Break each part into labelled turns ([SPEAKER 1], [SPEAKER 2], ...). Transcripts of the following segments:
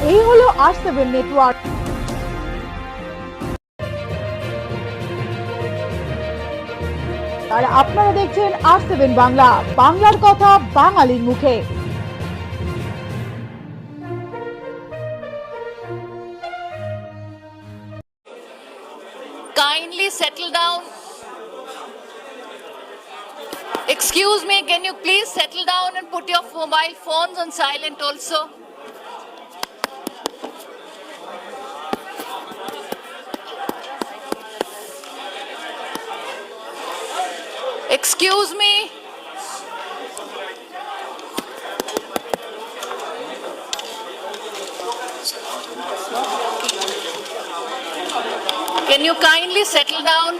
[SPEAKER 1] এই হলো R7 network. আর আপনারা দেখছেন R7 বাংলা, বাংলার কথা বাঙালির মুখে।
[SPEAKER 2] Kindly settle down. Excuse me, can you please settle down and put your mobile phones on silent also? Excuse me. Can you kindly settle down?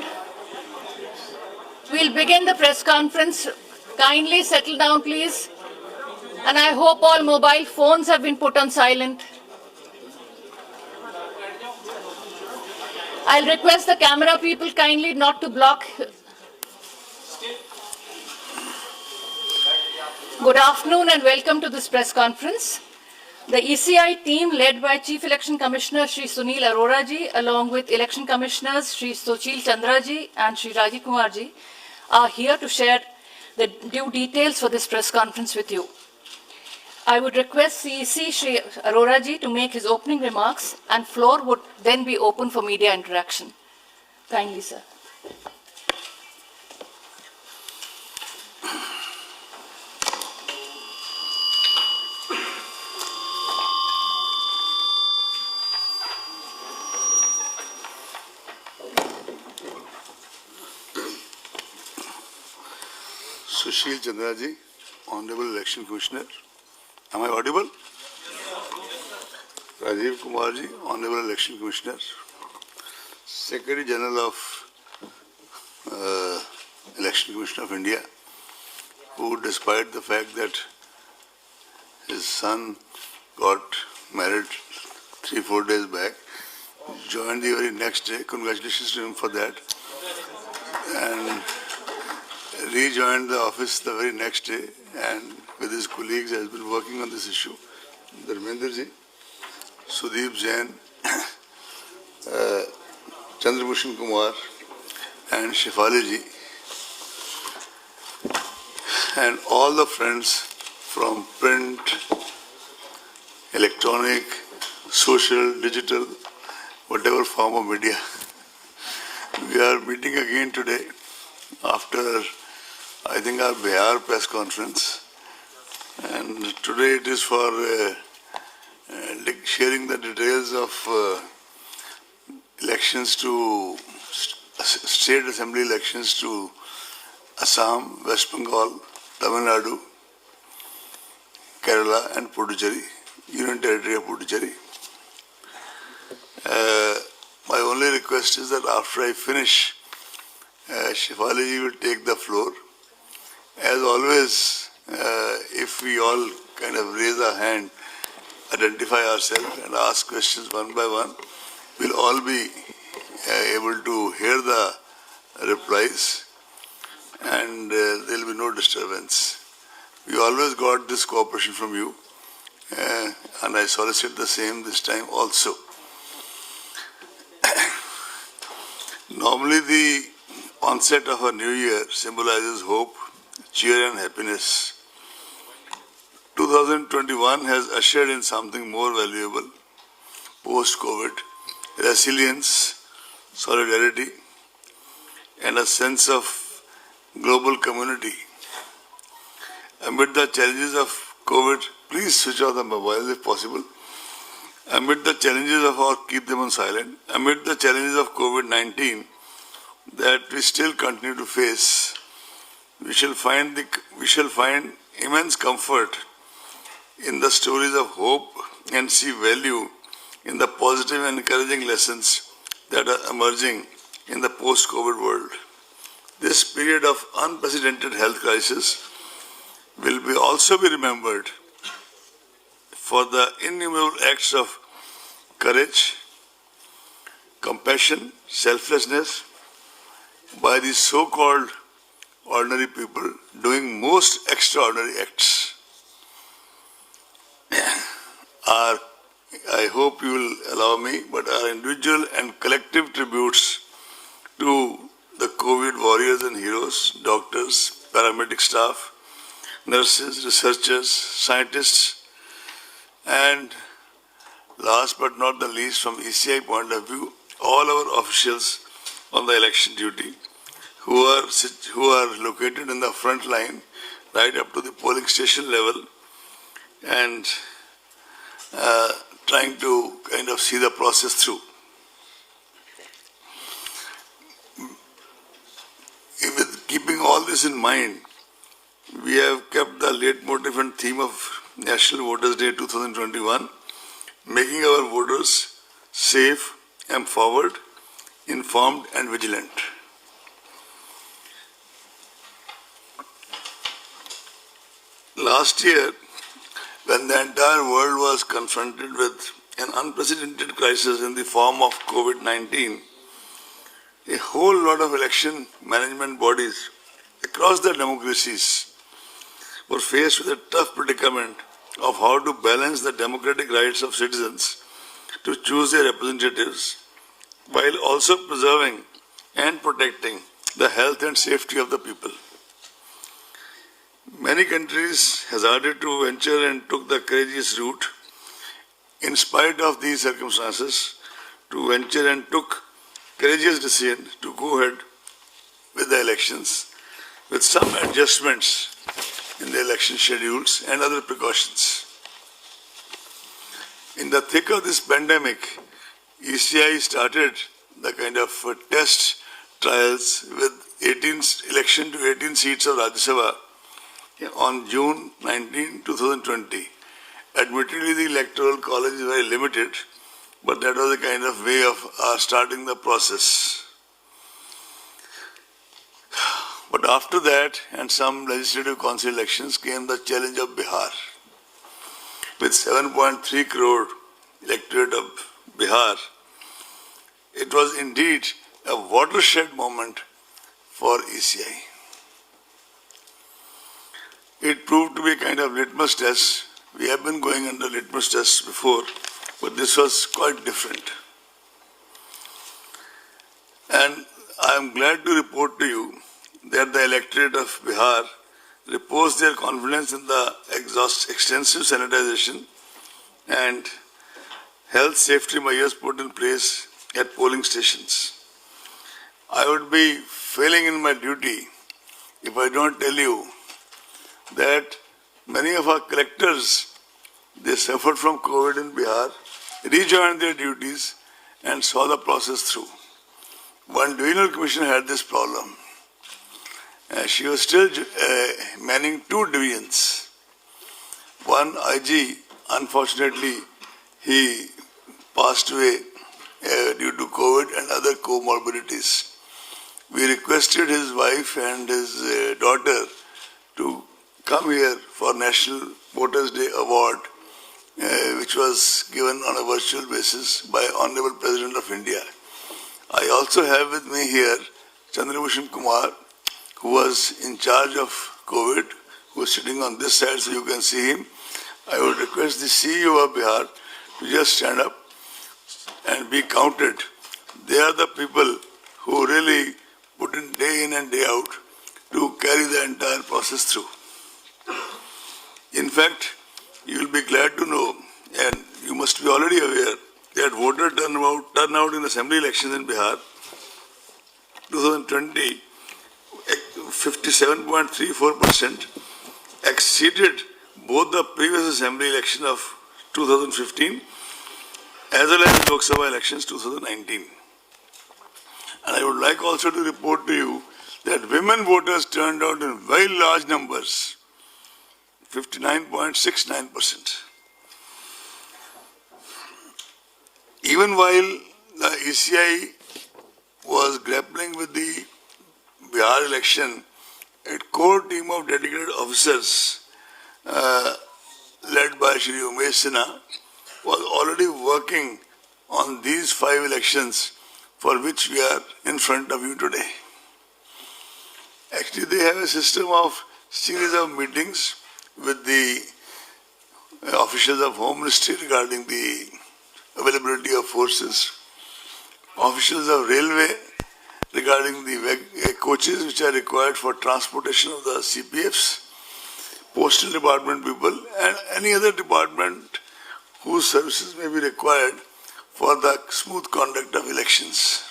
[SPEAKER 2] We'll begin the press conference. Kindly settle down, please. And I hope all mobile phones have been put on silent. I'll request the camera people kindly not to block. Good afternoon and welcome to this press conference. The ECI team led by Chief Election Commissioner Shri Sunil Arora ji along with Election Commissioners Shri Sushil Chandra ji and Shri Rajiv Kumar ji are here to share the due details for this press conference with you. I would request CEC Shri Arora ji to make his opening remarks and floor would then be open for media interaction. Kindly, sir.
[SPEAKER 3] Sushil Chandra ji, Honorable Election Commissioner. Am I audible? Rajiv Kumar ji, Honorable Election Commissioner. Secretary General of Election Commission of India, who despite the fact that his son got married 3-4 days back, joined the very next day. Congratulations to him for that. And rejoined the office the very next day and with his colleagues has been working on this issue. Dharmendra ji, Sudeep Jain, Chandrabhushan Kumar and Shefali ji and all the friends from print, electronic, social, digital, whatever form of media. We are meeting again today after I think our Bihar press conference, and today it is for sharing the details of elections to state assembly elections to Assam, West Bengal, Tamil Nadu, Kerala and Puducherry, Union Territory of Puducherry. My only request is that after I finish, Shefali ji will take the floor. As always, if we all kind of raise our hand, identify ourselves and ask questions one by one, we'll all be able to hear the replies and there'll be no disturbance. We always got this cooperation from you and I solicit the same this time also. Normally the onset of a new year symbolizes hope, cheer and happiness. 2021 has ushered in something more valuable post-COVID: resilience, solidarity and a sense of global community. Amid the challenges of COVID, please switch off the mobiles if possible. Amid the challenges of keep them on silent. Amid the challenges of COVID-19 that we still continue to face, we shall find immense comfort in the stories of hope and see value in the positive and encouraging lessons that are emerging in the post-COVID world. This period of unprecedented health crisis will also be remembered for the innumerable acts of courage, compassion, selflessness by these so-called ordinary people doing most extraordinary acts. Our I hope you will allow me, but our individual and collective tributes to the COVID warriors and heroes, doctors, paramedic staff, nurses, researchers, scientists, and last but not the least, from ECI point of view, all our officials on the election duty who are located in the front line right up to the polling station level and trying to kind of see the process through. With keeping all this in mind, we have kept the leitmotif and theme of National Voters Day 2021, making our voters safe, empowered, informed and vigilant. Last year, when the entire world was confronted with an unprecedented crisis in the form of COVID-19, a whole lot of election management bodies across the democracies were faced with a tough predicament of how to balance the democratic rights of citizens to choose their representatives while also preserving and protecting the health and safety of the people. Many countries hazarded to venture and took the courageous route, in spite of these circumstances, to venture and took courageous decision to go ahead with the elections with some adjustments in the election schedules and other precautions. In the thick of this pandemic, ECI started the kind of test trials with election to 18 seats of Rajya Sabha on June 19, 2020. Admittedly, the electoral college is very limited, but that was a kind of way of starting the process. But after that, and some legislative council elections, came the challenge of Bihar. With 7.3 crore electorate of Bihar, it was indeed a watershed moment for ECI. It proved to be a kind of litmus test. We have been going under litmus tests before, but this was quite different. And I am glad to report to you that the electorate of Bihar reposed their confidence in the extensive sanitization and health safety measures put in place at polling stations. I would be failing in my duty if I don't tell you that many of our collectors, they suffered from COVID in Bihar, rejoined their duties and saw the process through. One divisional commissioner had this problem. She was still manning 2 divisions. One IG, unfortunately, he passed away due to COVID and other comorbidities. We requested his wife and his daughter to come here for National Voters Day Award, which was given on a virtual basis by Honorable President of India. I also have with me here Chandrabhushan Kumar, who was in charge of COVID, who is sitting on this side so you can see him. I would request the CEO of Bihar to just stand up and be counted. They are the people who really put in day in and day out to carry the entire process through. In fact, you will be glad to know, and you must be already aware, that voter turnout in assembly elections in Bihar 2020, 57.34%, exceeded both the previous assembly election of 2015 as well as the Lok Sabha elections 2019. And I would like also to report to you that women voters turned out in very large numbers, 59.69%. Even while the ECI was grappling with the Bihar election, a core team of dedicated officers led by Shri Umesh Sinha was already working on these 5 elections for which we are in front of you today. Actually, they have a system of series of meetings with the officials of Home Ministry regarding the availability of forces, officials of Railway regarding the coaches which are required for transportation of the CPFs, Postal Department people, and any other department whose services may be required for the smooth conduct of elections.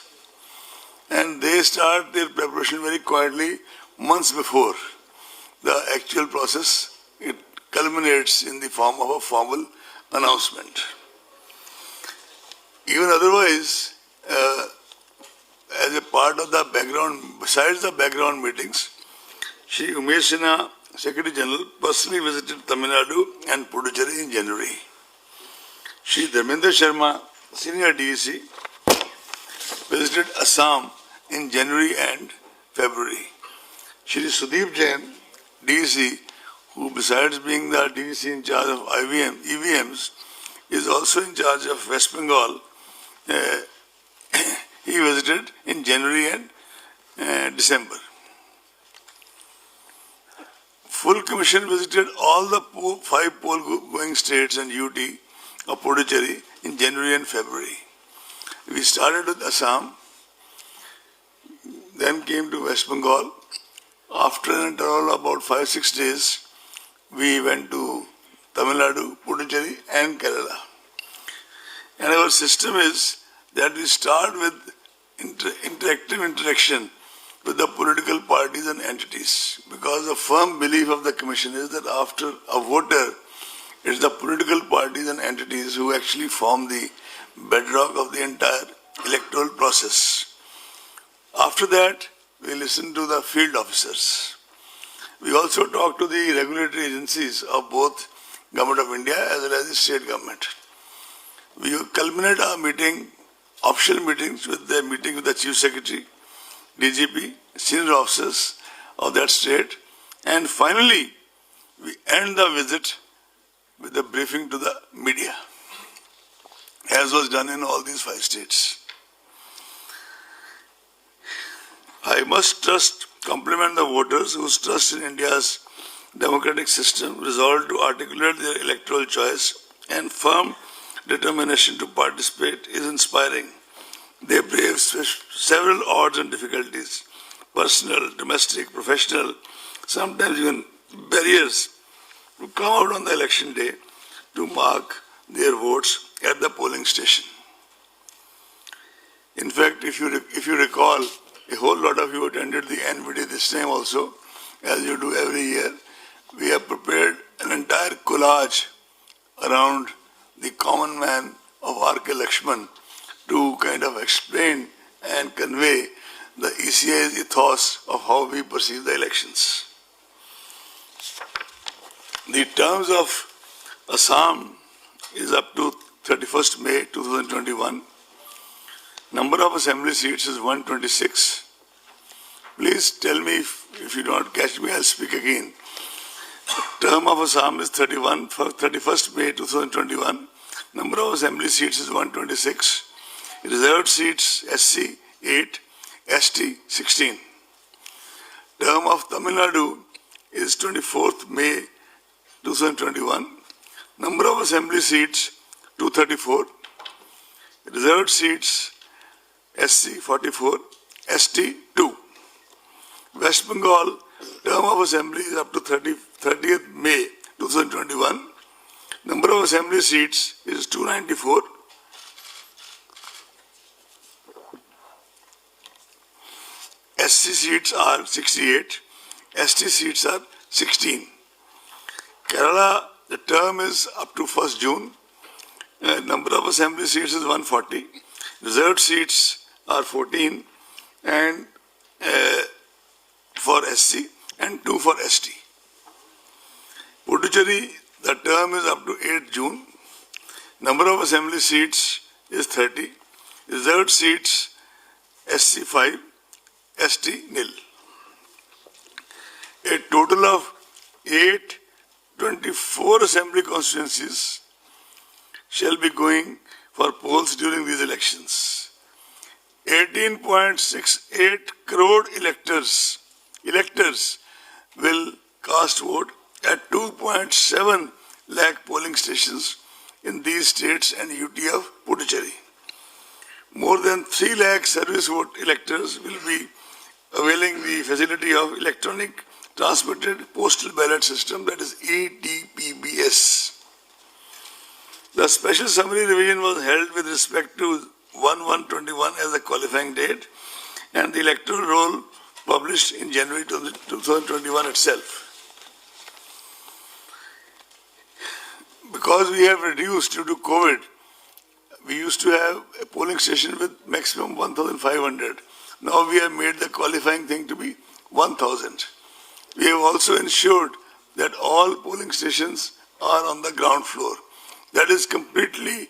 [SPEAKER 3] And they start their preparation very quietly months before the actual process. It culminates in the form of a formal announcement. Even otherwise, as a part of the background, besides the background meetings, Shri Umesh Sinha, Secretary General, personally visited Tamil Nadu and Puducherry in January. Shri Dharmendra Sharma, Senior DEC, visited Assam in January and February. Shri Sudeep Jain, DEC, who besides being the DEC in charge of EVMs, is also in charge of West Bengal. He visited in January and December. Full Commission visited all the 5 poll-going states and UT of Puducherry in January and February. We started with Assam, then came to West Bengal. After an interval of about 5-6 days, we went to Tamil Nadu, Puducherry and Kerala. And our system is that we start with interactive interaction with the political parties and entities, because the firm belief of the Commission is that after a voter, it's the political parties and entities who actually form the bedrock of the entire electoral process. After that, we listen to the field officers. We also talk to the regulatory agencies of both Government of India as well as the state government. We culminate our meeting, official meetings, with the meeting with the Chief Secretary, DGP, senior officers of that state, and finally we end the visit with a briefing to the media, as was done in all these 5 states. I must compliment the voters whose trust in India's democratic system, resolve to articulate their electoral choice, and firm determination to participate is inspiring. They brave several odds and difficulties, personal, domestic, professional, sometimes even barriers, to come out on the election day to mark their votes at the polling station. In fact, if you recall, a whole lot of you attended the NVD this time also, as you do every year. We have prepared an entire collage around the common man of R.K. Lakshman to kind of explain and convey the ECI's ethos of how we perceive the elections. The terms of Assam is up to 31st May 2021. Number of assembly seats is 126. Please tell me if you don't catch me, I'll speak again. Term of Assam is 31st May 2021. Number of assembly seats is 126. Reserved seats SC 8, ST 16. Term of Tamil Nadu is 24th May 2021. Number of assembly seats 234. Reserved seats SC 44, ST 2. West Bengal term of assembly is up to 30th May 2021. Number of assembly seats is 294. SC seats are 68. ST seats are 16. Kerala, the term is up to 1st June. Number of assembly seats is 140. Reserved seats are 14 and for SC and 2 for ST. Puducherry, the term is up to 8 June. Number of assembly seats is 30. Reserved seats SC 5, ST nil. A total of 824 assembly constituencies shall be going for polls during these elections. 18.68 crore electors will cast vote at 2.7 lakh polling stations in these states and UT of Puducherry. More than 3 lakh service vote electors will be availing the facility of electronic transmitted postal ballot system, that is ETPBS. The special summary revision was held with respect to 1/1/21 as the qualifying date and the electoral roll published in January 2021 itself. Because we have reduced due to COVID, we used to have a polling station with maximum 1,500. Now we have made the qualifying thing to be 1,000. We have also ensured that all polling stations are on the ground floor. That is completely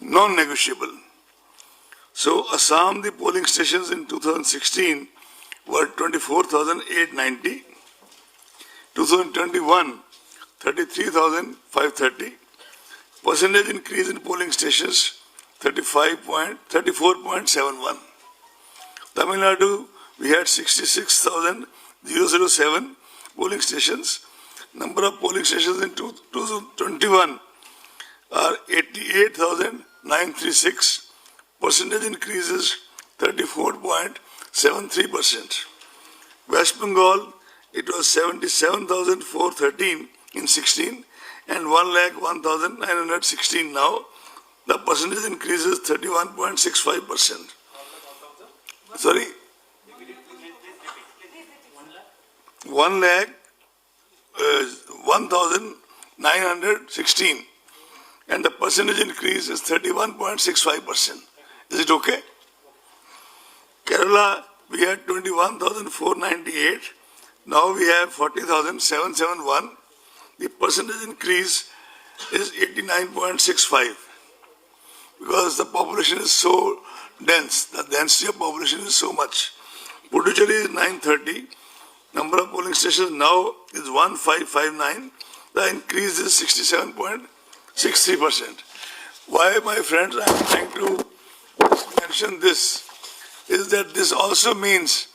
[SPEAKER 3] non-negotiable. So Assam, the polling stations in 2016 were 24,890. 2021, 33,530. Percentage increase in polling stations, 34.71. Tamil Nadu, we had 66,007 polling stations. Number of polling stations in 2021 are 88,936. Percentage increases 34.73%. West Bengal, it was 77,413 in 16 and 1,01,916 now. The percentage increases 31.65%. Sorry? 1,0916 and the percentage increase is 31.65%. Is it okay? Kerala, we had 21,498. Now we have 40,771. The percentage increase is 89.65 because the population is so dense. The density of population is so much. Puducherry is 930. Number of polling stations now is 1559. The increase is 67.63%. Why, my friends, I am trying to mention this is that this also means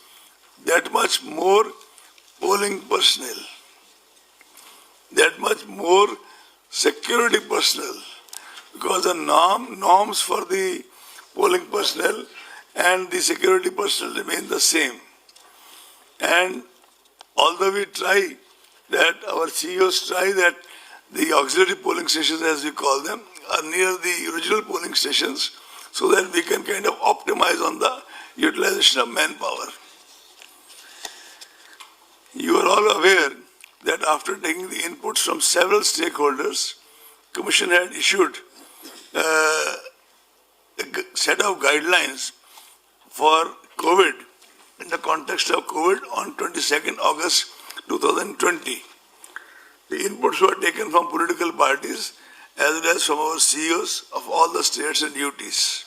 [SPEAKER 3] that much more polling personnel, that much more security personnel, because the norms for the polling personnel and the security personnel remain the same. And although we try that, our CEOs try that the auxiliary polling stations, as we call them, are near the original polling stations so that we can kind of optimize on the utilization of manpower. You are all aware that after taking the inputs from several stakeholders, Commission had issued a set of guidelines for COVID in the context of COVID on 22nd August 2020. The inputs were taken from political parties as well as from our CEOs of all the states and UTs.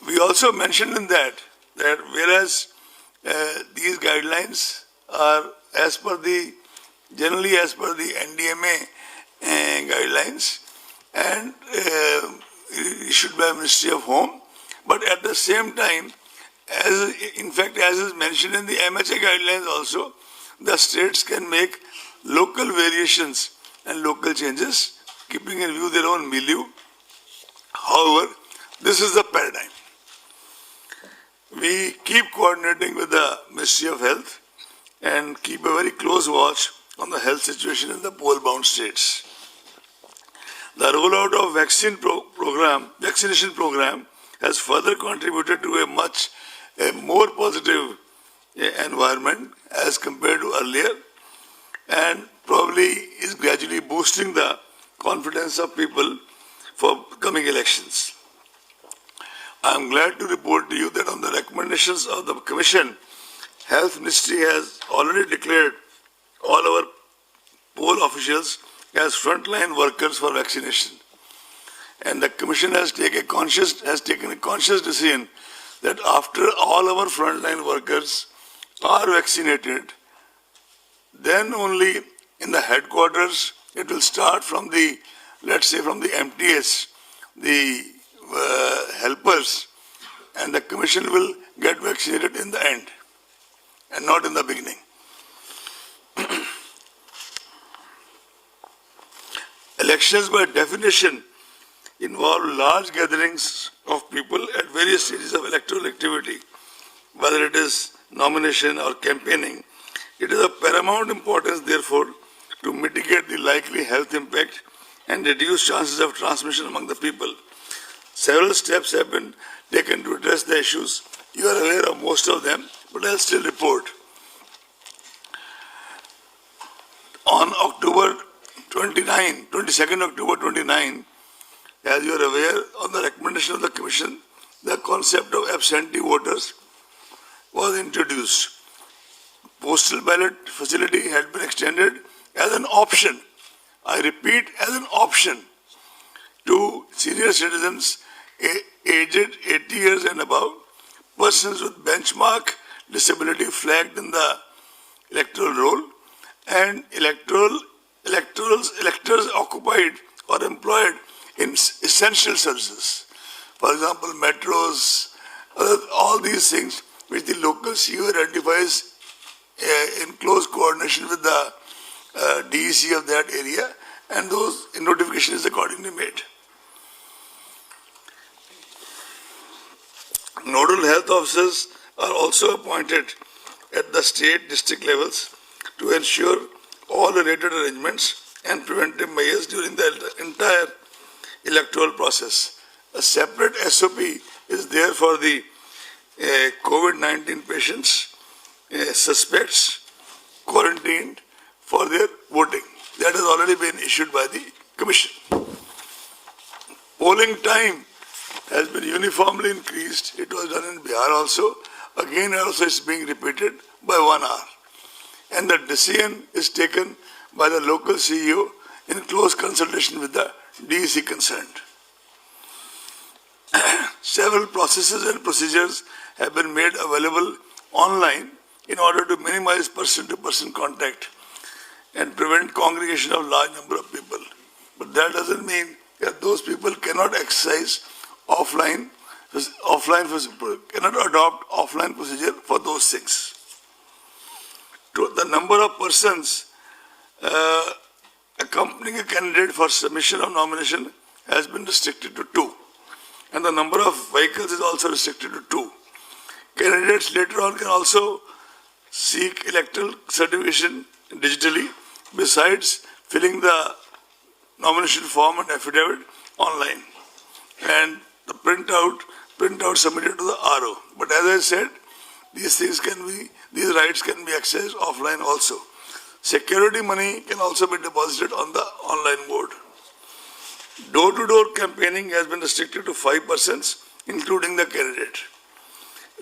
[SPEAKER 3] We also mentioned in that whereas these guidelines are generally as per the NDMA guidelines and issued by Ministry of Home, but at the same time, as is mentioned in the MHA guidelines also, the states can make local variations and local changes, keeping in view their own milieu. However, this is the paradigm. We keep coordinating with the Ministry of Health and keep a very close watch on the health situation in the poll-bound states. The rollout of vaccination program has further contributed to a more positive environment as compared to earlier, and probably is gradually boosting the confidence of people for coming elections. I am glad to report to you that on the recommendations of the Commission, Health Ministry has already declared all our poll officials as frontline workers for vaccination. And the Commission has taken a conscious decision that after all our frontline workers are vaccinated, then only in the headquarters it will start from the, let's say from the MTS, the helpers, and the Commission will get vaccinated in the end and not in the beginning. Elections by definition involve large gatherings of people at various stages of electoral activity, whether it is nomination or campaigning. It is of paramount importance, therefore, to mitigate the likely health impact and reduce chances of transmission among the people. Several steps have been taken to address the issues. You are aware of most of them, but I'll still report. On October 22nd October 29, as you are aware, on the recommendation of the Commission, the concept of absentee voters was introduced. Postal ballot facility had been extended as an option. I repeat, as an option to senior citizens aged 80 years and above, persons with benchmark disability flagged in the electoral roll, and electors occupied or employed in essential services. For example, metros, all these things which the local CEO identifies in close coordination with the DEC of that area, and those notification is accordingly made. Nodal health officers are also appointed at the state district levels to ensure all related arrangements and preventive measures during the entire electoral process. A separate SOP is there for the COVID-19 patients, suspects, quarantined for their voting. That has already been issued by the Commission. Polling time has been uniformly increased. It was done in Bihar also. Again, also it's being repeated by 1 hour. And the decision is taken by the local CEO in close consultation with the DEC concerned. Several processes and procedures have been made available online in order to minimize person-to-person contact and prevent congregation of large number of people. But that doesn't mean that those people cannot exercise cannot adopt offline procedure for those things. The number of persons accompanying a candidate for submission of nomination has been restricted to 2. And the number of vehicles is also restricted to 2. Candidates later on can also seek electoral certification digitally, besides filling the nomination form and affidavit online. And the printout submitted to the RO. But as I said, these rights can be accessed offline also. Security money can also be deposited on the online mode. Door-to-door campaigning has been restricted to 5 persons, including the candidate.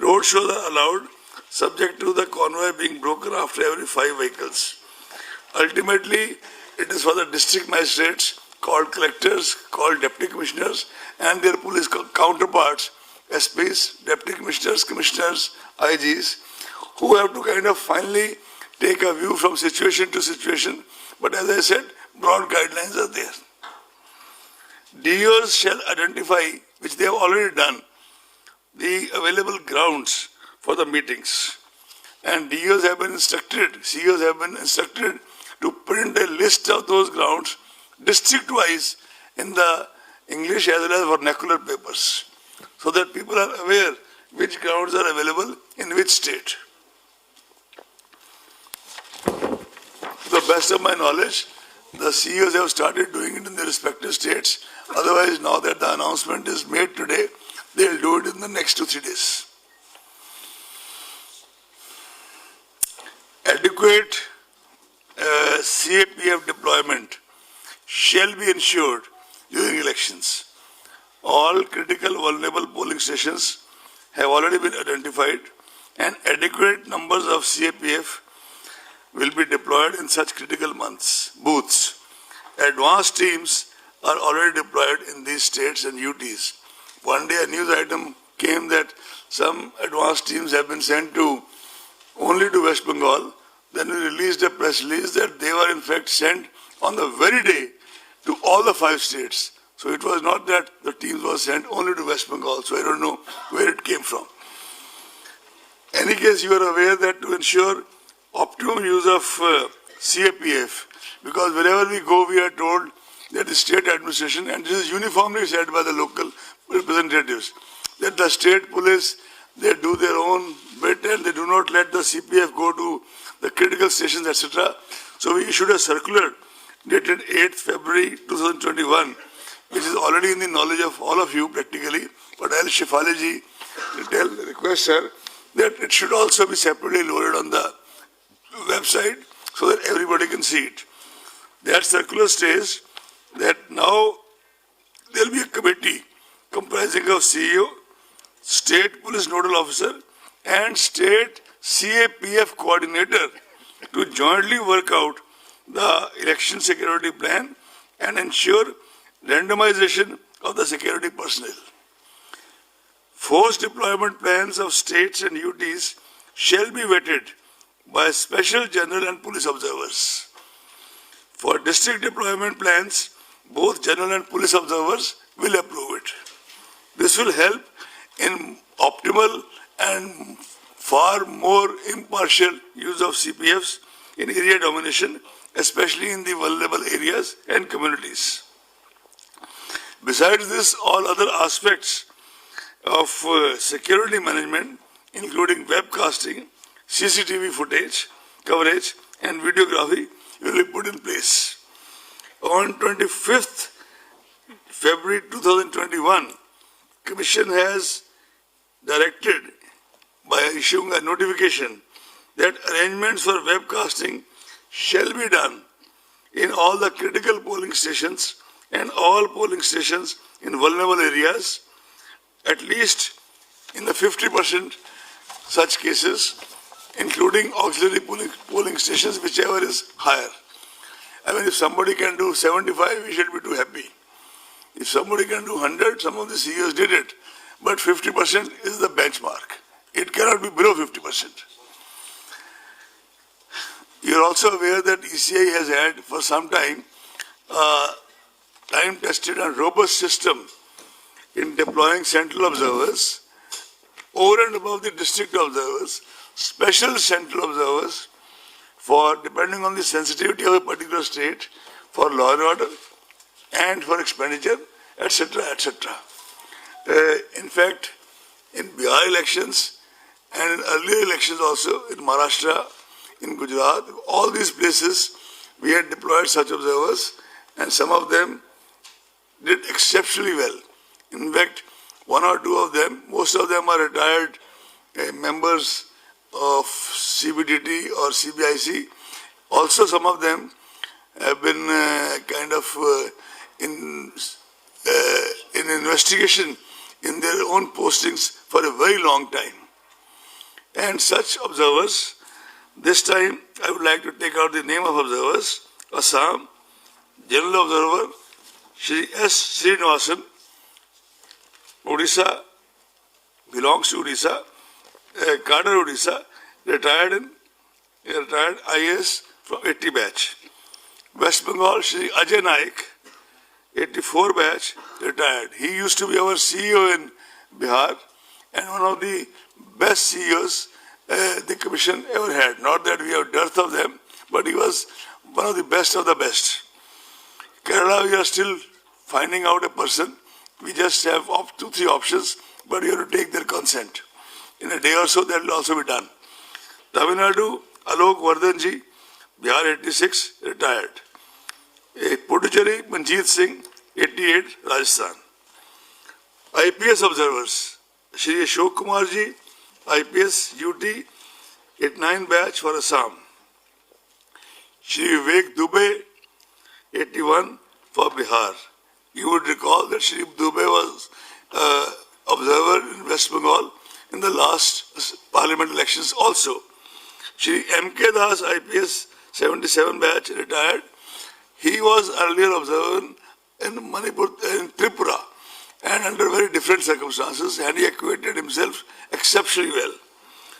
[SPEAKER 3] Road shows are allowed, subject to the convoy being broken after every 5 vehicles. Ultimately, it is for the district magistrates, called collectors, called deputy commissioners, and their police counterparts, SPs, deputy commissioners, commissioners, IGs, who have to kind of finally take a view from situation to situation. But as I said, broad guidelines are there. DOs shall identify, which they have already done, the available grounds for the meetings. And DOs have been instructed, CEOs have been instructed to print a list of those grounds district-wise in the English as well as vernacular papers, so that people are aware which grounds are available in which state. To the best of my knowledge, the CEOs have started doing it in their respective states. Otherwise, now that the announcement is made today, they'll do it in the next 2-3 days. Adequate CAPF deployment shall be ensured during elections. All critical vulnerable polling stations have already been identified, and adequate numbers of CAPF will be deployed in such critical booths. Advanced teams are already deployed in these states and UTs. One day a news item came that some advanced teams have been sent only to West Bengal. Then we released a press release that they were in fact sent on the very day to all the 5 states. So it was not that the teams were sent only to West Bengal. So I don't know where it came from. In any case, you are aware that to ensure optimum use of CAPF, because wherever we go, we are told that the state administration, and this is uniformly said by the local representatives, that the state police, they do their own bit and they do not let the CPF go to the critical stations, etc. So we issued a circular dated 8th February 2021, which is already in the knowledge of all of you practically, but I'll Shefali request her that it should also be separately loaded on the website so that everybody can see it. That circular states that now there will be a committee comprising of CEO, State Police Nodal Officer and State CAPF Coordinator to jointly work out the election security plan and ensure randomization of the security personnel. Force deployment plans of states and UTs shall be vetted by special general and police observers. For district deployment plans, both general and police observers will approve it. This will help in optimal and far more impartial use of CPFs in area domination, especially in the vulnerable areas and communities. Besides this, all other aspects of security management, including webcasting, CCTV footage, coverage, and videography, will be put in place. On 25th February 2021, Commission has directed by issuing a notification that arrangements for webcasting shall be done in all the critical polling stations and all polling stations in vulnerable areas, at least in the 50% such cases, including auxiliary polling stations, whichever is higher. I mean, if somebody can do 75, we should be too happy. If somebody can do 100, some of the CEOs did it, but 50% is the benchmark. It cannot be below 50%. You are also aware that ECI has had for some time a time-tested and robust system in deploying central observers over and above the district observers, special central observers for, depending on the sensitivity of a particular state, for law and order and for expenditure, etc., etc. In fact, in Bihar elections and in earlier elections also, in Maharashtra, in Gujarat, all these places, we had deployed such observers, and some of them did exceptionally well. In fact, one or two of them, most of them are retired members of CBDT or CBIC. Also, some of them have been in investigation in their own postings for a very long time. And such observers, this time I would like to take out the name of observers. Assam, General Observer, Shri S. Srinivasan, Odisha, belongs to Odisha, Cadre Odisha, retired IAS from 80 batch. West Bengal, Shri Ajay Naik, 84 batch, retired. He used to be our CEO in Bihar and one of the best CEOs the Commission ever had. Not that we have dearth of them, but he was one of the best of the best. Kerala, we are still finding out a person. We just have 2-3 options, but you have to take their consent. In a day or so, that will also be done. Tamil Nadu, Alok Vardhanji, Bihar 86, retired. Puducherry, Manjeet Singh, 88, Rajasthan. IPS observers, Shri Ashok Kumarji, IPS UT, 89 batch for Assam. Shri Vivek Dubey, 81 for Bihar. You would recall that Shri Dubey was observer in West Bengal in the last parliament elections also. Shri M.K. Das, IPS 77 batch, retired. He was earlier observer in Manipur, in Tripura, and under very different circumstances, and he acquitted himself exceptionally well.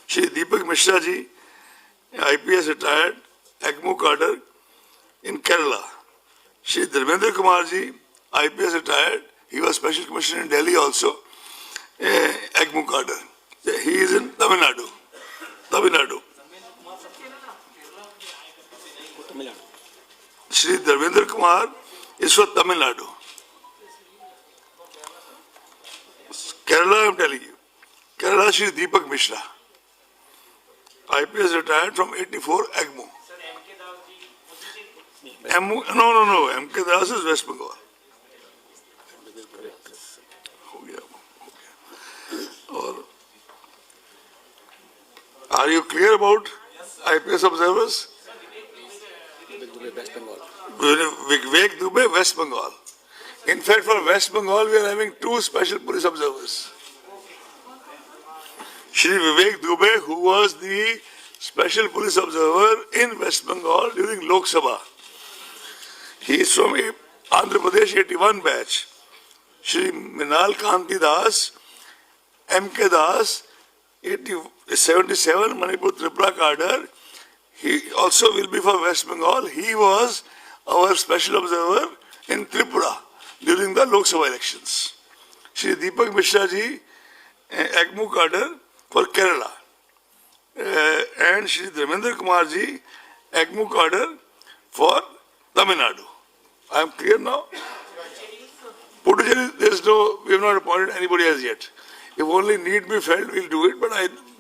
[SPEAKER 3] Shri Deepak Mishra ji, IPS retired, AGMO cadre in Kerala. Shri Dharmendra Kumar ji, IPS retired, he was Special Commissioner in Delhi also, AGMO cadre. He is in Tamil Nadu. Tamil Nadu. Shri Dharmendra Kumar, is for Tamil Nadu. Kerala, I am telling you. Kerala, Shri Deepak Mishra. IPS retired from 84 AGMO. No. MK Das is West Bengal. Are you clear about IPS observers? Vivek Dubey, West Bengal. In fact, for West Bengal, we are having two special police observers. Shri Vivek Dubey, who was the special police observer in West Bengal during Lok Sabha. He is from Andhra Pradesh 81 batch. Shri Minal Kanti Das, MK Das, 77 Manipur Tripura cadre. He also will be for West Bengal. He was our special observer in Tripura during the Lok Sabha elections. Shri Deepak Mishra ji, AGMO cadre for Kerala. And Shri Dharmendra Kumar ji, AGMO cadre for Tamil Nadu. I am clear now? Puducherry, we have not appointed anybody as yet. If only need be felt, we will do it, but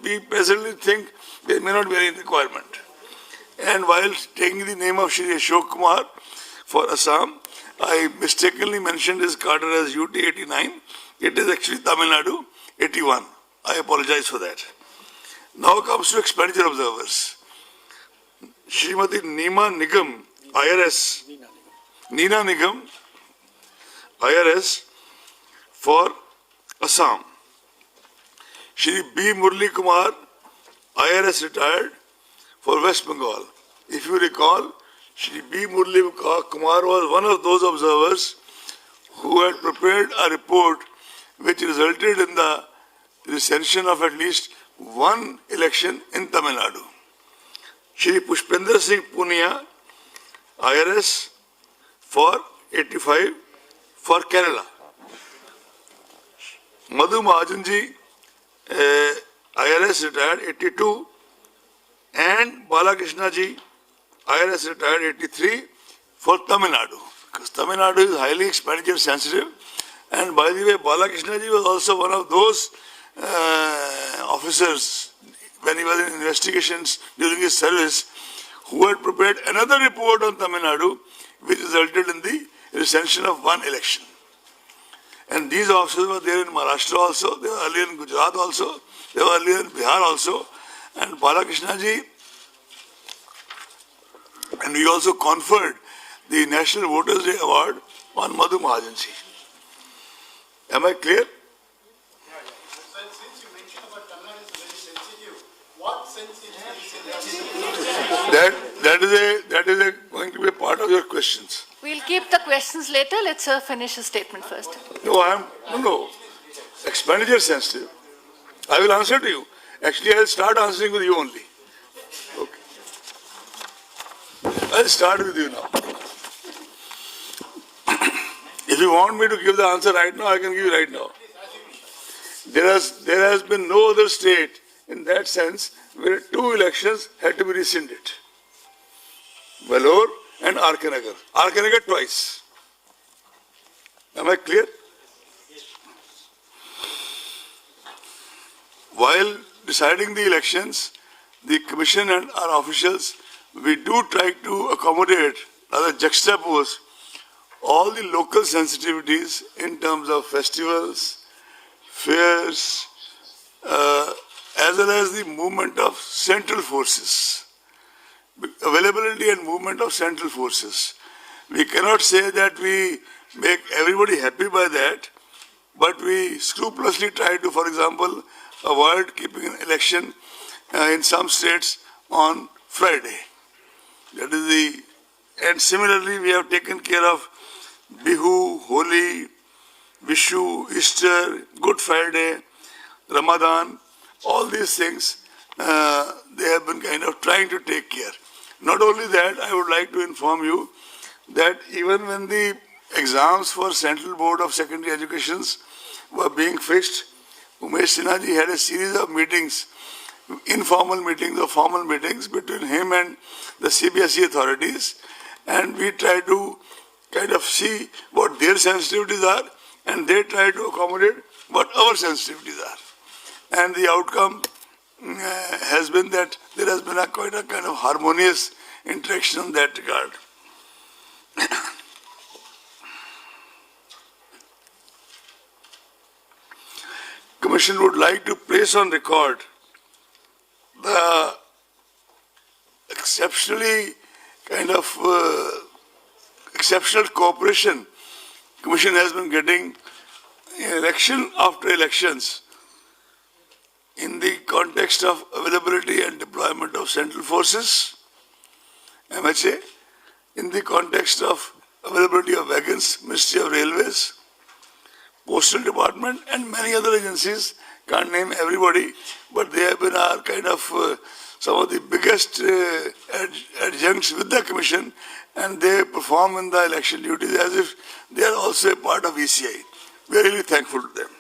[SPEAKER 3] we presently think there may not be any requirement. And while taking the name of Shri Ashok Kumar for Assam, I mistakenly mentioned his cadre as UT 89. It is actually Tamil Nadu 81. I apologize for that. Now comes to expenditure observers. Srimati Neema Nigam, IRS, Neena Nigam, IRS for Assam. Shri B. Murli Kumar, IRS retired for West Bengal. If you recall, Shri B. Murli Kumar was one of those observers who had prepared a report which resulted in the recension of at least one election in Tamil Nadu. Shri Pushpendra Singh Punia, IRS for 85 for Kerala. Madhu Mahajanji, IRS retired 82, and Balakrishna ji, IRS retired 83 for Tamil Nadu. Because Tamil Nadu is highly expenditure sensitive, and by the way, Balakrishna ji was also one of those officers when he was in investigations during his service who had prepared another report on Tamil Nadu which resulted in the recension of one election. And these officers were there in Maharashtra also, they were earlier in Gujarat also, they were earlier in Bihar also, and Balakrishna ji, and we also conferred the National Voters' Day Award on Madhu Mahajan ji. Am I clear?
[SPEAKER 4] Since you mentioned about Tamil Nadu is very sensitive, what sense is very sensitive?
[SPEAKER 3] That is going to be a part of your questions.
[SPEAKER 2] We'll keep the questions later. Let's finish his statement first.
[SPEAKER 3] No. Expenditure sensitive. I will answer to you. Actually, I'll start answering with you only. Okay. I'll start with you now. If you want me to give the answer right now, I can give you right now. There has been no other state in that sense where two elections had to be rescinded. Vellore and RK Nagar. RK Nagar twice. Am I clear? While deciding the elections, the Commission and our officials, we do try to accommodate, rather juxtapose, all the local sensitivities in terms of festivals, fairs, as well as the movement of central forces, availability and movement of central forces. We cannot say that we make everybody happy by that, but we scrupulously try to, for example, avoid keeping an election in some states on Friday. That is and similarly we have taken care of Bihu, Holi, Vishu, Easter, Good Friday, Ramadan, all these things, they have been kind of trying to take care. Not only that, I would like to inform you that even when the exams for Central Board of Secondary Educations were being fixed, Umesh Sinha ji had a series of meetings, informal meetings or formal meetings between him and the CBSE authorities, and we tried to kind of see what their sensitivities are, and they try to accommodate what our sensitivities are. And the outcome has been that there has been quite a kind of harmonious interaction in that regard. Commission would like to place on record the exceptional cooperation Commission has been getting election after elections in the context of availability and deployment of central forces, MHA, in the context of availability of wagons, Ministry of Railways, Postal Department, and many other agencies. Can't name everybody, but they have been our kind of some of the biggest adjuncts with the Commission, and they perform in the election duties as if they are also a part of ECI. We are really thankful to them.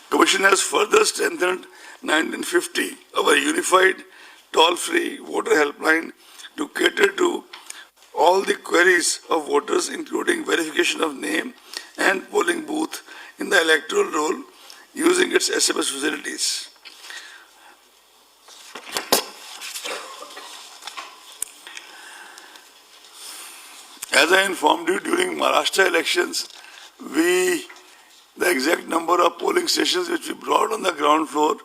[SPEAKER 3] Commission has further strengthened 1950, our unified toll-free voter helpline, to cater to all the queries of voters, including verification of name and polling booth in the electoral roll using its SMS facilities. As I informed you during Maharashtra elections, the exact number of polling stations which we brought on the ground floor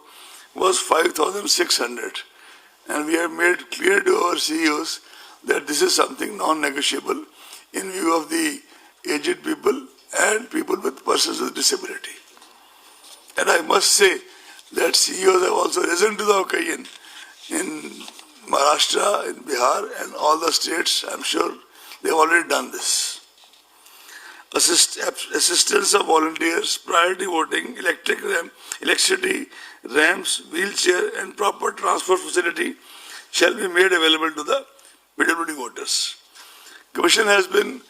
[SPEAKER 3] was 5,600. And we have made clear to our CEOs that this is something non-negotiable in view of the aged people and people with persons with disability. And I must say that CEOs have also risen to the occasion in Maharashtra, in Bihar, and all the states. I'm sure they've already done this. Assistance of volunteers, priority voting, electricity, ramps, wheelchair, and proper transport facility shall be made available to the PWD voters. Commission has been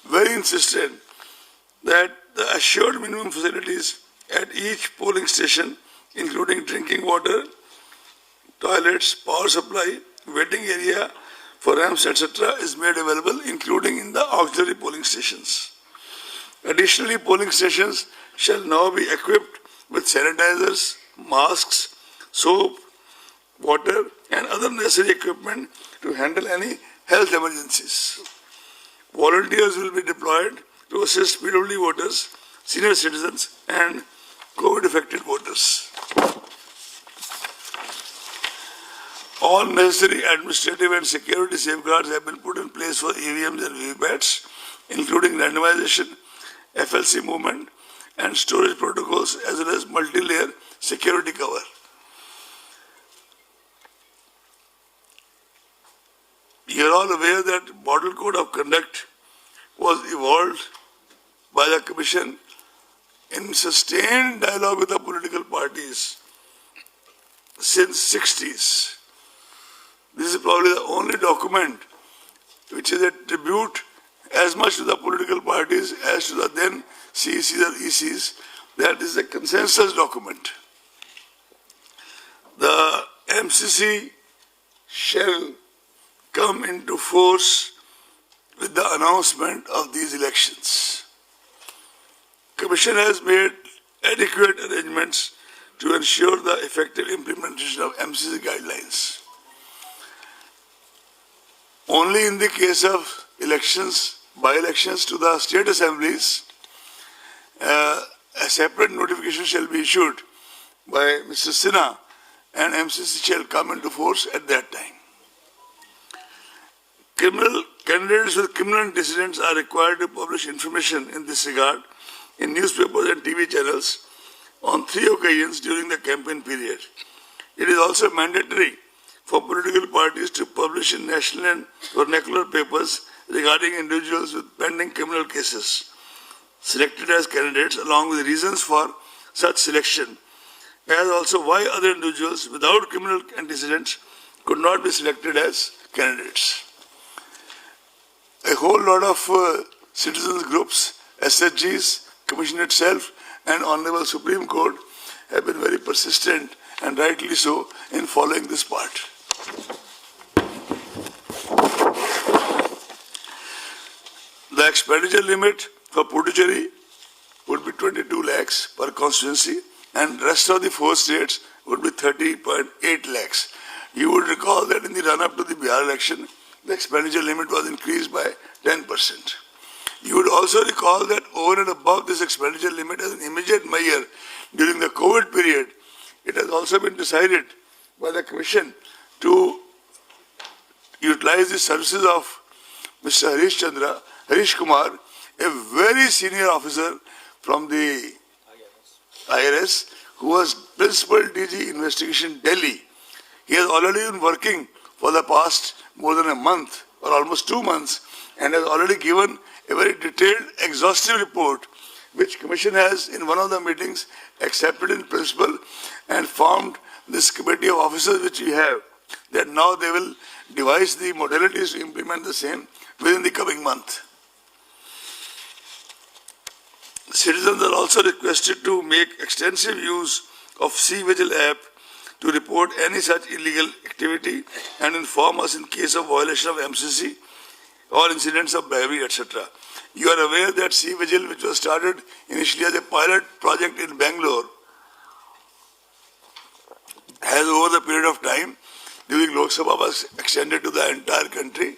[SPEAKER 3] very insistent that the assured minimum facilities at each polling station, including drinking water, toilets, power supply, waiting area for ramps, etc., is made available, including in the auxiliary polling stations. Additionally, polling stations shall now be equipped with sanitizers, masks, soap, water, and other necessary equipment to handle any health emergencies. Volunteers will be deployed to assist PWD voters, senior citizens, and COVID-affected voters. All necessary administrative and security safeguards have been put in place for EVMs and VVPATs, including randomization, FLC movement, and storage protocols, as well as multi-layer security cover. You are all aware that Model Code of Conduct was evolved by the Commission in sustained dialogue with the political parties since 60s. This is probably the only document which is a tribute as much to the political parties as to the then CECs or ECs. That is a consensus document. The MCC shall come into force with the announcement of these elections. Commission has made adequate arrangements to ensure the effective implementation of MCC guidelines. Only in the case of elections, by-elections to the state assemblies, a separate notification shall be issued by Mr. Sinha, and MCC shall come into force at that time. Candidates with criminal antecedents are required to publish information in this regard in newspapers and TV channels on 3 occasions during the campaign period. It is also mandatory for political parties to publish in national and vernacular papers regarding individuals with pending criminal cases selected as candidates, along with reasons for such selection, as also why other individuals without criminal antecedents could not be selected as candidates. A whole lot of citizens groups, SHGs, Commission itself, and Honorable Supreme Court have been very persistent and rightly so in following this part. The expenditure limit for Puducherry would be 22 lakhs per constituency and rest of the 4 states would be 30.8 lakhs. You would recall that in the run-up to the Bihar election, the expenditure limit was increased by 10%. You would also recall that over and above this expenditure limit as an immediate measure during the COVID period, it has also been decided by the Commission to utilize the services of Mr. Harish Kumar, a very senior officer from the IRS, who was Principal DG Investigation Delhi. He has already been working for the past more than a month or almost 2 months and has already given a very detailed, exhaustive report which Commission has in one of the meetings accepted in principle and formed this committee of officers which we have, that now they will devise the modalities to implement the same within the coming month. Citizens are also requested to make extensive use of C-Vigil app to report any such illegal activity and inform us in case of violation of MCC or incidents of bribery, etc. You are aware that C-Vigil, which was started initially as a pilot project in Bangalore, has over the period of time during Lok Sabha was extended to the entire country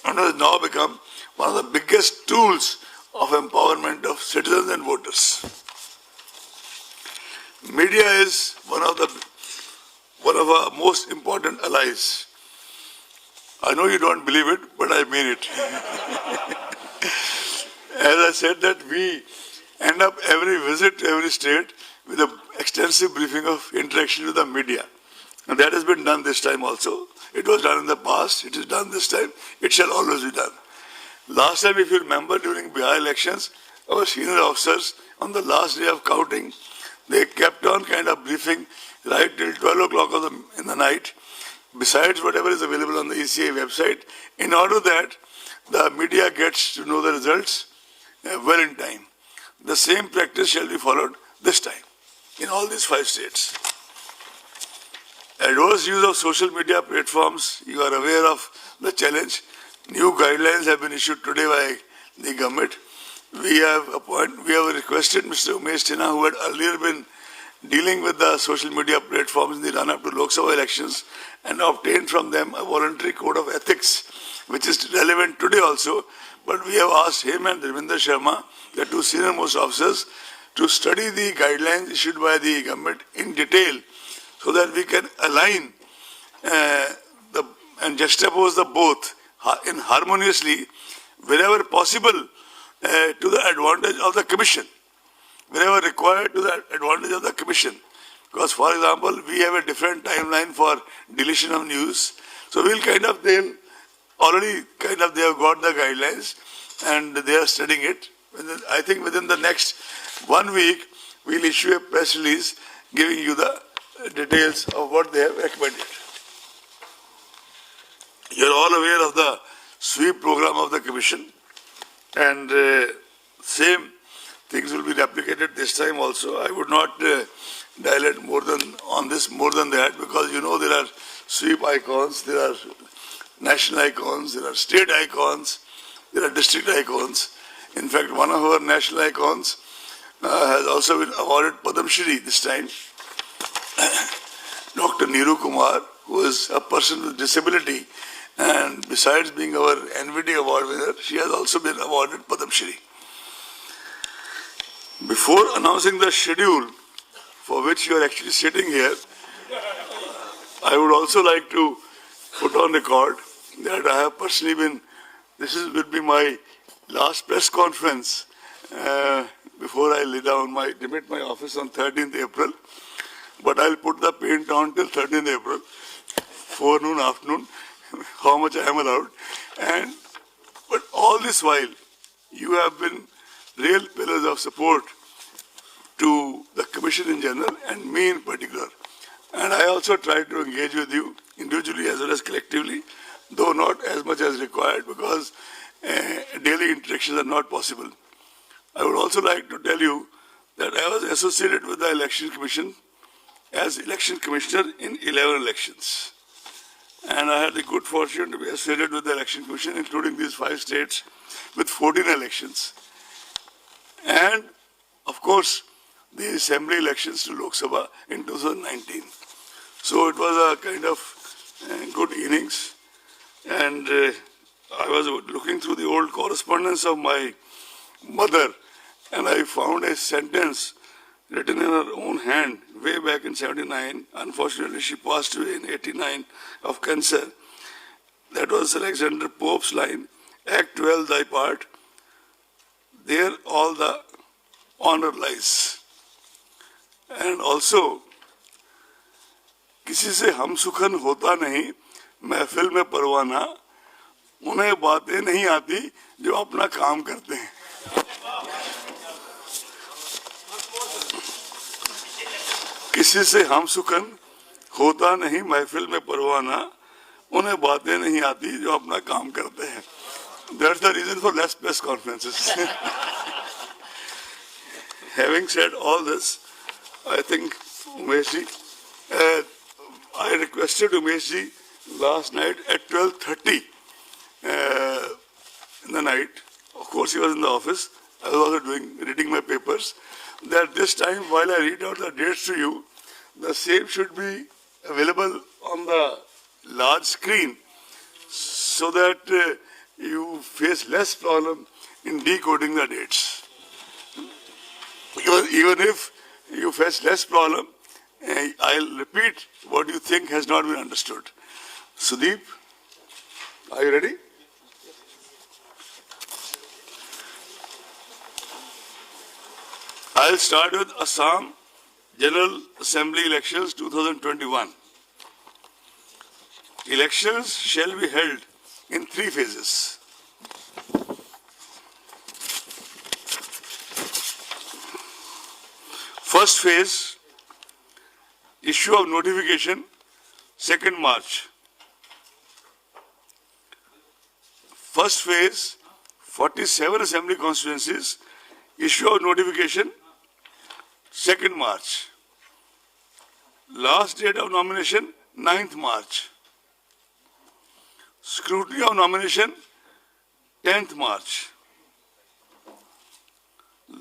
[SPEAKER 3] and has now become one of the biggest tools of empowerment of citizens and voters. Media is one of our most important allies. I know you don't believe it, but I mean it. As I said that we end up every visit to every state with an extensive briefing of interaction with the media. And that has been done this time also. It was done in the past, it is done this time, it shall always be done. Last time, if you remember, during Bihar elections, our senior officers, on the last day of counting, they kept on kind of briefing right till 12 o'clock in the night, besides whatever is available on the ECI website, in order that the media gets to know the results well in time. The same practice shall be followed this time in all these 5 states. Adverse use of social media platforms, you are aware of the challenge. New guidelines have been issued today by the government. We have requested Mr. Umesh Sinha, who had earlier been dealing with the social media platforms in the run-up to Lok Sabha elections, and obtained from them a voluntary code of ethics, which is relevant today also. But we have asked him and Ravinder Sharma, the 2 senior-most officers, to study the guidelines issued by the government in detail so that we can align and juxtapose the both in harmoniously wherever possible to the advantage of the Commission, wherever required to the advantage of the Commission. Because, for example, we have a different timeline for deletion of news. So we'll they have got the guidelines and they are studying it. I think within the next 1 week, we'll issue a press release giving you the details of what they have recommended. You're all aware of the sweep program of the Commission, and same things will be replicated this time also. I would not dilate more than that, because you know there are sweep icons, there are national icons, there are state icons, there are district icons. In fact, one of our national icons has also been awarded Padma Shri this time. Dr. Neeru Kumar, who is a person with disability, and besides being our NVD award winner, she has also been awarded Padma Shri. Before announcing the schedule for which you are actually sitting here, I would also like to put on record that I have personally will be my last press conference before I demit my office on 13th April. But I'll put the paint on till 13th April, forenoon, afternoon, how much I am allowed. But all this while, you have been real pillars of support to the Commission in general and me in particular. And I also try to engage with you individually as well as collectively, though not as much as required, because daily interactions are not possible. I would also like to tell you that I was associated with the Election Commission as Election Commissioner in 11 elections. And I had the good fortune to be associated with the Election Commission, including these 5 states, with 14 elections. And, of course, the Assembly elections to Lok Sabha in 2019. So it was a kind of good innings. And I was looking through the old correspondence of my mother, and I found a sentence written in her own hand way back in 79. Unfortunately, she passed away in 89 of cancer. That was Alexander Pope's line, Act 12 thy part, there all the honor lies. And also, किसी से हम सुखन होता नहीं, महफिल में परवाना, उन्हें बातें नहीं आती जो अपना काम करते हैं. किसी से हम सुखन होता नहीं, महफिल में परवाना, उन्हें बातें नहीं आती जो अपना काम करते हैं. That's the reason for less press conferences. Having said all this, I think Umeshji, I requested Umeshji last night at 12:30 in the night. Of course, he was in the office. I was also reading my papers. That this time, while I read out the dates to you, the same should be available on the large screen, so that you face less problem in decoding the dates. Even if you face less problem, I'll repeat what you think has not been understood. Sudeep, are you ready? I'll start with Assam General Assembly Elections 2021. Elections shall be held in 3 phases. First phase, issue of notification, 2nd March. First phase, 47 assembly constituencies, issue of notification, 2nd March. Last date of nomination, 9th March. Scrutiny of nomination, 10th March.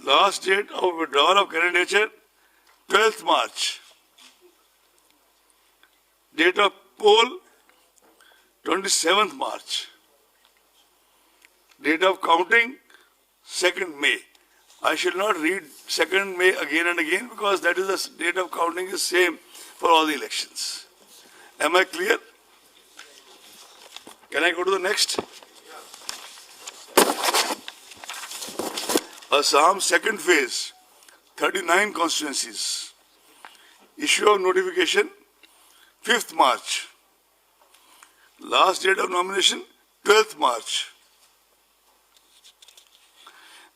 [SPEAKER 3] Last date of withdrawal of candidature, 12th March. Date of poll, 27th March. Date of counting, 2nd May. I shall not read 2nd May again and again because that is the date of counting is same for all the elections. Am I clear? Can I go to the next? Assam 2nd phase, 39 constituencies. Issue of notification, 5th March. Last date of nomination, 12th March.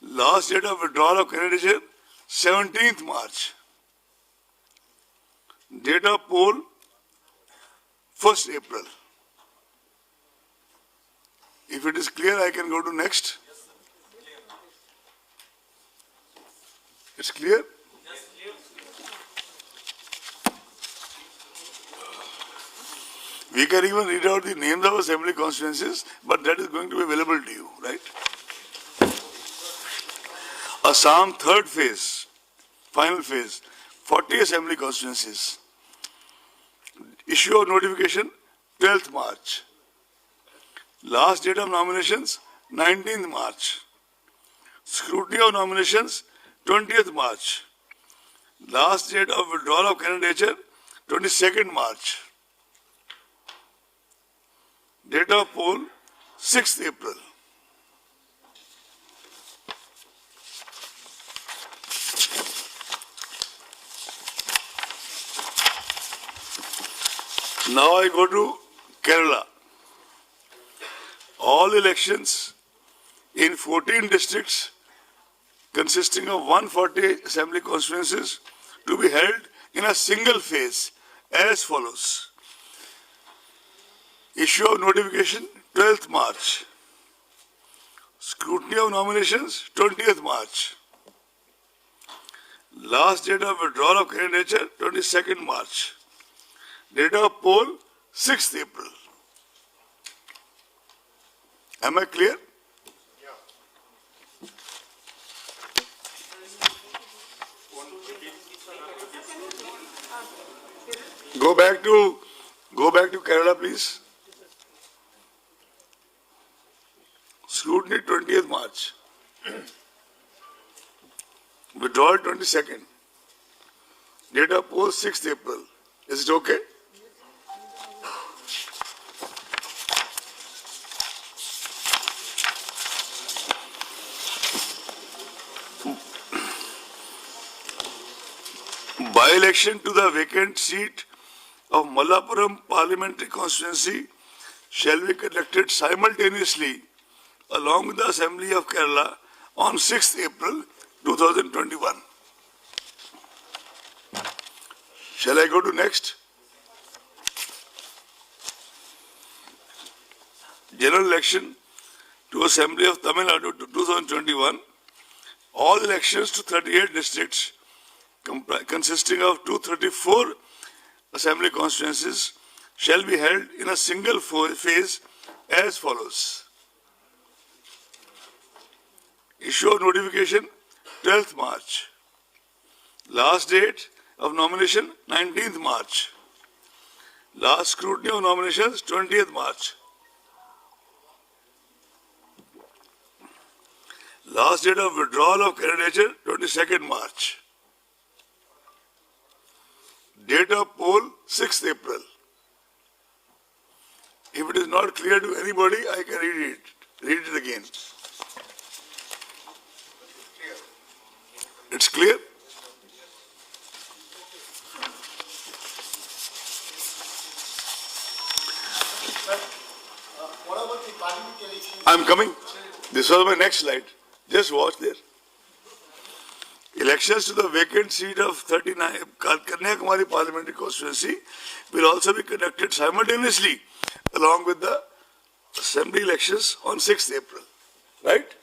[SPEAKER 3] Last date of withdrawal of candidature, 17th March. Date of poll, 1st April. If it is clear, I can go to next. It's clear? We can even read out the names of assembly constituencies, but that is going to be available to you, right? Assam 3rd phase, final phase, 40 assembly constituencies. Issue of notification, 12th March. Last date of nominations, 19th March. Scrutiny of nominations, 20th March. Last date of withdrawal of candidature, 22nd March. Date of poll, 6th April. Now I go to Kerala. All elections in 14 districts consisting of 140 assembly constituencies to be held in a single phase as follows. Issue of notification, 12th March. Scrutiny of nominations, 20th March. Last date of withdrawal of candidature, 22nd March. Date of poll, 6th April. Am I clear? Go back to Kerala, please. Scrutiny 20th March. Withdrawal 22nd. Date of poll 6th April. Is it okay? By-election to the vacant seat of Malappuram Parliamentary Constituency shall be conducted simultaneously along with the Assembly of Kerala on 6th April 2021. Shall I go to next? General election to Assembly of Tamil Nadu 2021. All elections to 38 districts consisting of 234 assembly constituencies shall be held in a single phase as follows. Issue of notification 12th March. Last date of nomination 19th March. Last scrutiny of nominations 20th March. Last date of withdrawal of candidature 22nd March. Date of poll 6th April. If it is not clear to anybody, I can read it again. It's clear?
[SPEAKER 4] What about the parliament election?
[SPEAKER 3] I'm coming. This was my next slide. Just watch there. Elections to the vacant seat of 39 Kanyakumari Parliamentary Constituency will also be conducted simultaneously along with the assembly elections on 6th April. Right?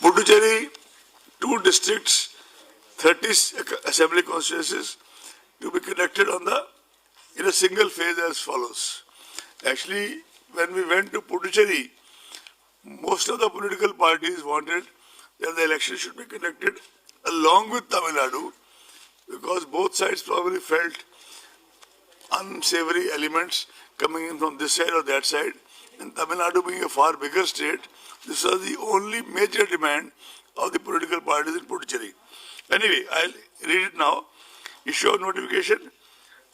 [SPEAKER 3] Puducherry, 2 districts, 30 assembly constituencies to be conducted in a single phase as follows. Actually, when we went to Puducherry, most of the political parties wanted that the election should be conducted along with Tamil Nadu because both sides probably felt unsavory elements coming in from this side or that side. And Tamil Nadu being a far bigger state, this was the only major demand of the political parties in Puducherry. Anyway, I'll read it now. Issue of notification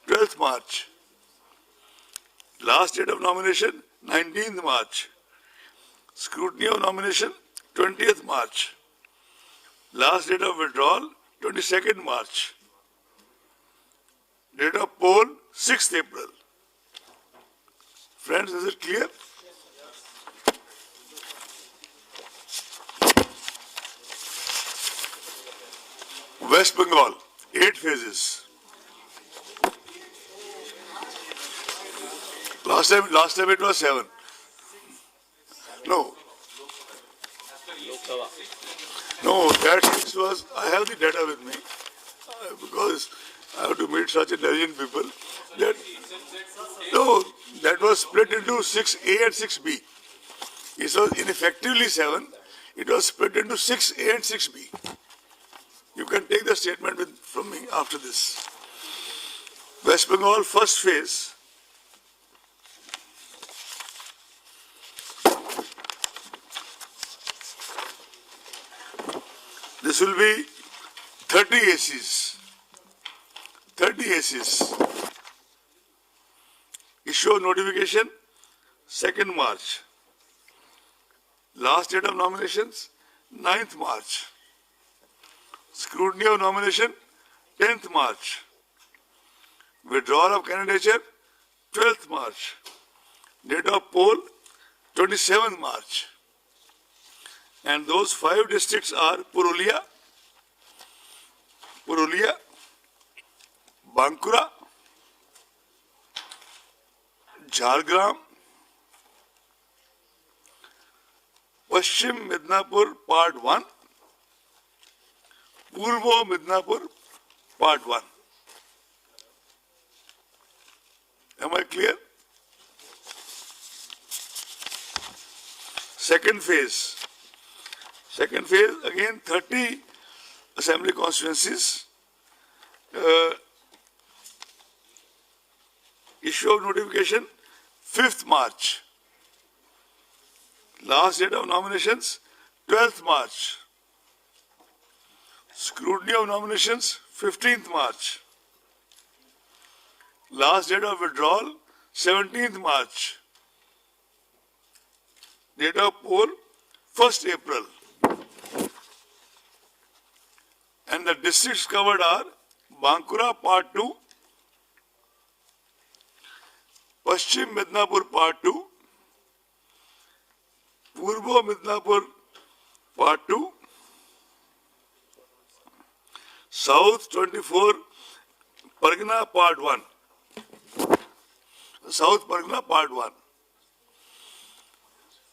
[SPEAKER 3] 12th March. Last date of nomination 19th March. Scrutiny of nomination 20th March. Last date of withdrawal 22nd March. Date of poll 6th April. Friends, is it clear? West Bengal, 8 phases. Last time it was 7. No, that 6 was, I have the data with me because I have to meet such intelligent people. That was split into 6A and 6B. It was ineffectively 7. It was split into 6A and 6B. You can take the statement from me after this. West Bengal first phase. This will be 30 ACs. 30 ACs. Issue of notification 2nd March. Last date of nominations 9th March. Scrutiny of nomination 10th March. Withdrawal of candidature 12th March. Date of poll 27th March. And those 5 districts are Purulia, Bankura, Jhargram, Paschim Midnapur Part 1, Purvo Midnapur Part 1. Am I clear? Second phase. Second phase, again 30 assembly constituencies. Issue of notification 5th March. Last date of nominations 12th March. Scrutiny of nominations 15th March. Last date of withdrawal 17th March. Date of poll 1st April. And the districts covered are Bankura Part 2, Paschim Midnapur Part 2, Purvo Midnapur Part 2, South 24 Pargana Part 1. South Pargana Part 1.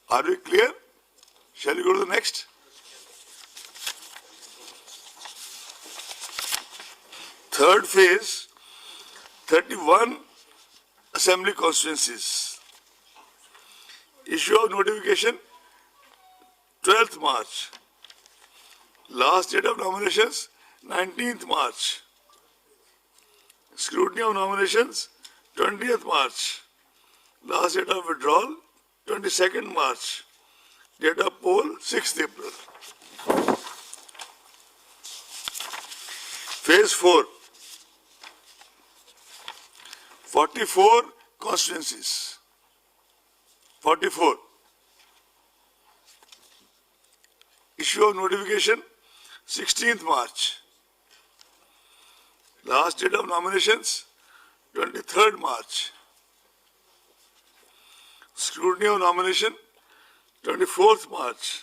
[SPEAKER 3] Are we clear? Shall we go to the next? Third phase, 31 assembly constituencies. Issue of notification 12th March. Last date of nominations 19th March. Scrutiny of nominations 20th March. Last date of withdrawal 22nd March. Date of poll 6th April. Phase 4. 44 constituencies. 44. Issue of notification 16th March. Last date of nominations 23rd March. Scrutiny of nomination 24th March.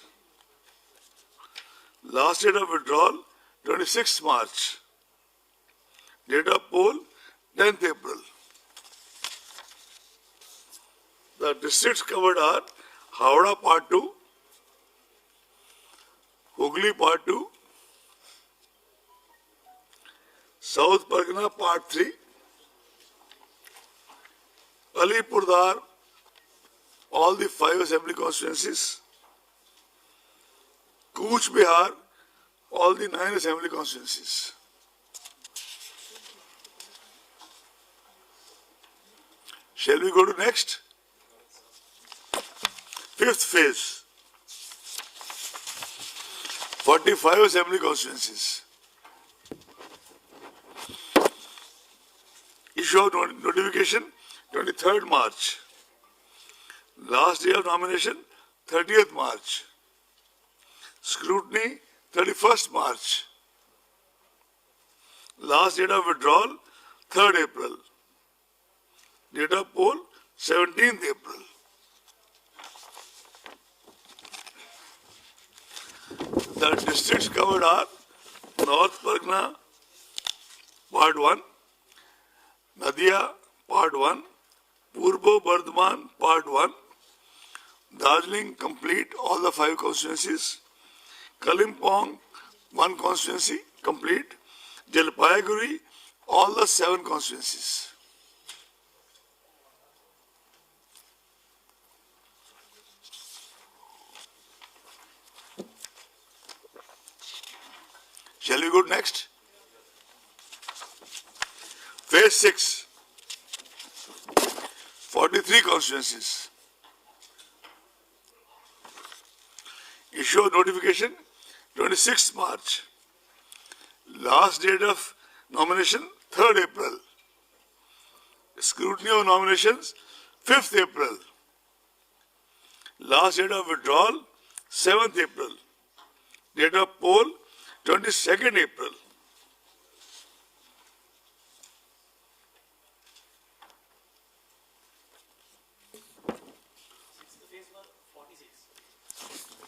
[SPEAKER 3] Last date of withdrawal 26th March. Date of poll 10th April. The districts covered are Howrah Part 2, Hooghly Part 2, South Pargana Part 3, Alipurdar, all the 5 assembly constituencies, Cooch Behar, all the 9 assembly constituencies. Shall we go to next? 5th phase. 45 assembly constituencies. Issue of notification 23rd March. Last day of nomination 30th March. Scrutiny 31st March. Last date of withdrawal 3rd April. Date of poll 17th April. The districts covered are North Pargana Part 1, Nadia Part 1, Purbo Bardhaman Part 1, Darjeeling complete all the 5 constituencies, Kalimpong 1 constituency complete, Jalpaiguri all the 7 constituencies. Shall we go next? Phase 6. 43 constituencies. Issue of notification 26th March. Last date of nomination 3rd April. Scrutiny of nominations 5th April. Last date of withdrawal 7th April. Date of poll 22nd April.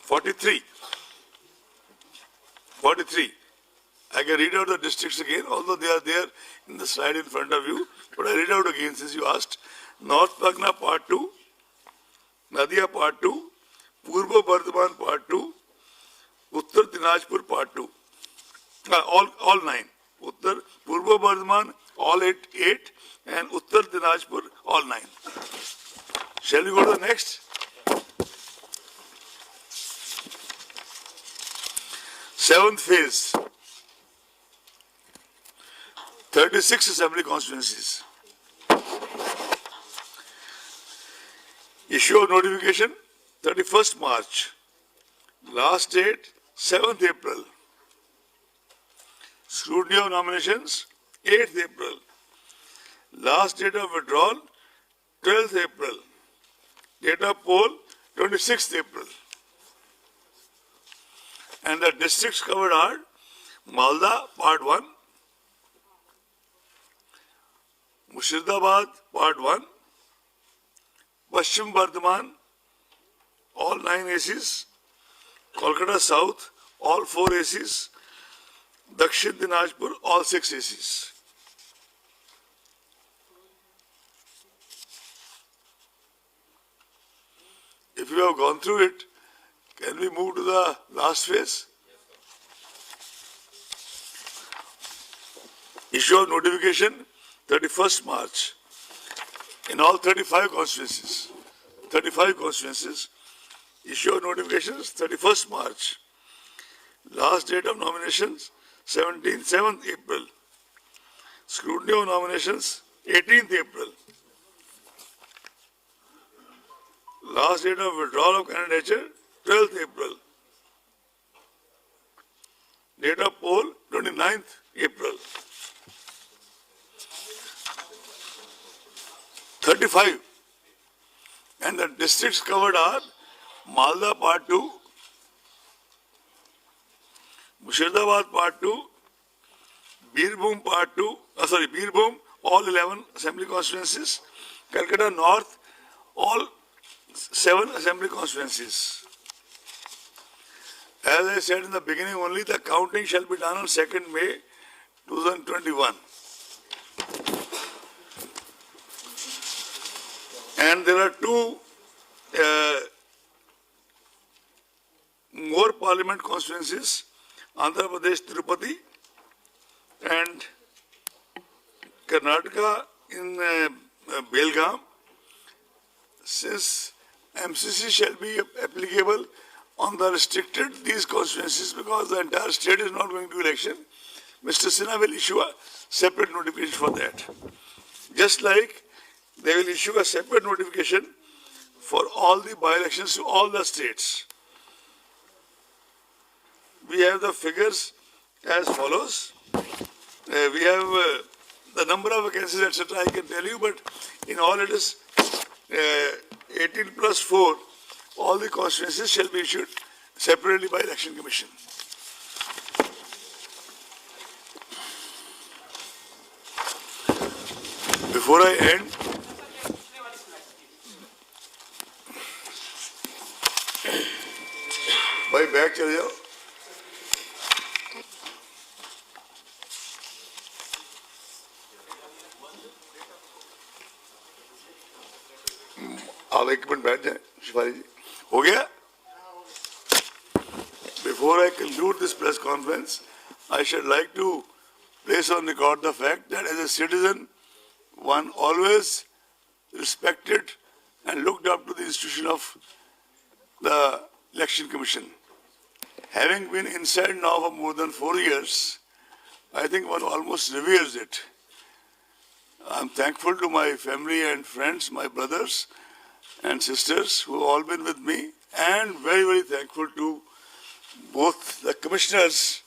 [SPEAKER 3] Forty-three. I can read out the districts again, although they are there in the slide in front of you. But I read out again since you asked. North Pargana Part 2, Nadia Part 2, Purva Bardhaman Part 2, Uttar Dinajpur Part 2. All 9. Uttar Purva Bardhaman, all 8, and Uttar Dinajpur, all 9. Shall we go to the next? Seventh phase. 36 assembly constituencies. Issue of notification 31st March. Last date 7th April. Scrutiny of nominations 8th April. Last date of withdrawal 12th April. Date of poll 26th April. And the districts covered are Malda Part 1, Murshidabad Part 1, Paschim Bardhaman, all 9 ACs, Kolkata South, all 4 ACs, Dakshin Dinajpur, all 6 ACs. If you have gone through it, can we move to the last phase? Issue of notification 31st March in all 35 constituencies. 35 constituencies. Issue of notifications 31st March. Last date of nominations 7th April. Scrutiny of nominations 18th April. Last date of withdrawal of candidature 12th April. Date of poll 29th April. 35. And the districts covered are Malda Part 2, Murshidabad Part 2, Birbhum Part 2, Birbhum, all 11 assembly constituencies, Calcutta North, all 7 assembly constituencies. As I said in the beginning only, the counting shall be done on 2nd May 2021. And there are 2 more parliament constituencies, Andhra Pradesh Tirupati and Karnataka in Belgaum. Since MCC shall be applicable on the restricted these constituencies because the entire state is not going to election, Mr. Sinha will issue a separate notification for that. Just like they will issue a separate notification for all the by-elections to all the states. We have the figures as follows. We have the number of vacancies, etc. I can tell you, but in all it is 18 plus 4. All the constituencies shall be issued separately by Election Commission. Before I end, भाई bag चले जाओ. आप 1 minute बैठ जाए शिफाली जी. हो गया? Before I conclude this press conference, I should like to place on record the fact that as a citizen, one always respected and looked up to the institution of the Election Commission. Having been inside now for more than 4 years, I think one almost reveres it. I'm thankful to my family and friends, my brothers and sisters who have all been with me, and very, very thankful to both the commissioners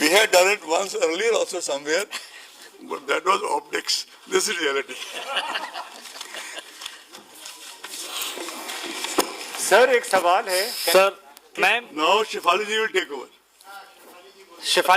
[SPEAKER 3] we had done it once earlier also somewhere, but that was optics. This is reality.
[SPEAKER 5] Sir एक सवाल है sir. Ma'am
[SPEAKER 3] Now Shefali ji will take over.
[SPEAKER 5] Shifali